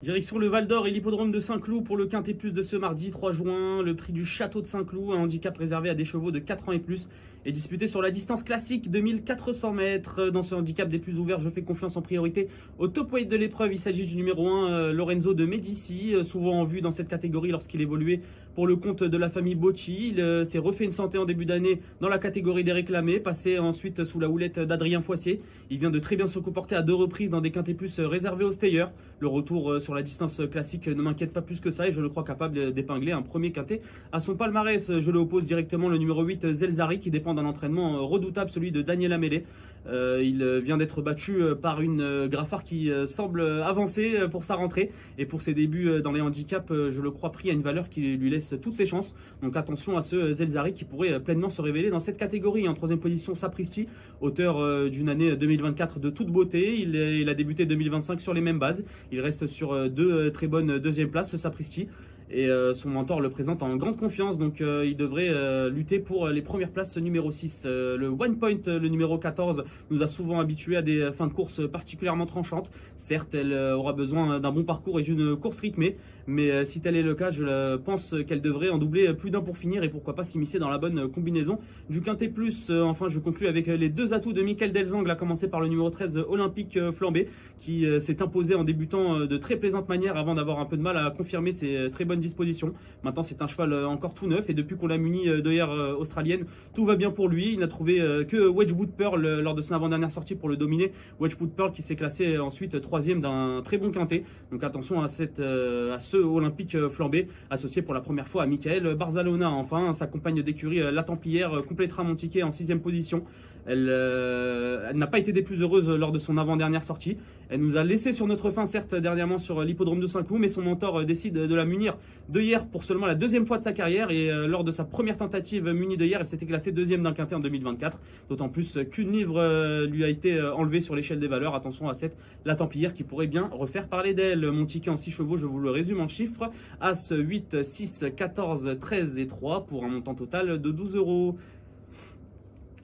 Direction le Val d'Or et l'hippodrome de Saint-Cloud pour le Quintet Plus de ce mardi 3 juin. Le prix du Château de Saint-Cloud, un handicap réservé à des chevaux de 4 ans et plus, est disputé sur la distance classique de 1400 mètres. Dans ce handicap des plus ouverts, je fais confiance en priorité au top weight de l'épreuve. Il s'agit du numéro 1, Lorenzo de Medici, souvent en vue dans cette catégorie lorsqu'il évoluait pour le compte de la famille Bocci. Il s'est refait une santé en début d'année dans la catégorie des réclamés, passé ensuite sous la houlette d'Adrien Foissier. Il vient de très bien se comporter à 2 reprises dans des Quintets Plus réservés aux stayers. Le retour sur la distance classique ne m'inquiète pas plus que ça et je le crois capable d'épingler un premier quintet à son palmarès. Je le oppose directement le numéro 8 Zelzari qui dépend d'un entraînement redoutable, celui de Daniel Amélé. Il vient d'être battu par une Graffard qui semble avancer pour sa rentrée et pour ses débuts dans les handicaps, je le crois pris à une valeur qui lui laisse toutes ses chances. Donc attention à ce Zelzari qui pourrait pleinement se révéler dans cette catégorie. En troisième position, Sapristi, auteur d'une année 2024 de toute beauté. Il a débuté 2025 sur les mêmes bases. Il reste sur deux très bonnes deuxième places, Sapristi. Et son mentor le présente en grande confiance, donc il devrait lutter pour les premières places numéro 6. Le One Point, le numéro 14, nous a souvent habitués à des fins de course particulièrement tranchantes. Certes, elle aura besoin d'un bon parcours et d'une course rythmée, mais si tel est le cas, je pense qu'elle devrait en doubler plus d'un pour finir et pourquoi pas s'immiscer dans la bonne combinaison du Quintet Plus. Enfin, je conclue avec les deux atouts de Michael Delzang, à commencer par le numéro 13 Olympique Flambé, qui s'est imposé en débutant de très plaisante manière avant d'avoir un peu de mal à confirmer ses très bonnes dispositions. Maintenant, c'est un cheval encore tout neuf et depuis qu'on l'a muni d'œillères australienne, tout va bien pour lui. Il n'a trouvé que Wedgwood Pearl lors de son avant-dernière sortie pour le dominer. Wedgwood Pearl qui s'est classé ensuite troisième d'un très bon quintet. Donc attention à ce Olympique Flambé associé pour la première fois à Michael Barzalona. Enfin, sa compagne d'écurie, la Templière, complétera mon ticket en 6e position. Elle n'a pas été des plus heureuses lors de son avant-dernière sortie. Elle nous a laissé sur notre faim, certes, dernièrement sur l'hippodrome de Saint-Cloud, mais son mentor décide de la munir d'œillères pour seulement la deuxième fois de sa carrière. Et lors de sa première tentative munie d'œillères, elle s'était classée deuxième d'un quintet en 2024. D'autant plus qu'une livre lui a été enlevée sur l'échelle des valeurs. Attention à cette la Templière qui pourrait bien refaire parler d'elle. Mon ticket en 6 chevaux, je vous le résume en chiffres. As 8, 6, 14, 13 et 3 pour un montant total de 12 €.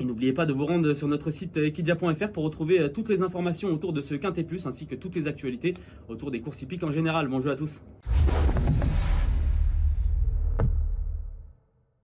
Et n'oubliez pas de vous rendre sur notre site equidia.fr pour retrouver toutes les informations autour de ce Quintet Plus ainsi que toutes les actualités autour des courses hippiques en général. Bonjour à tous.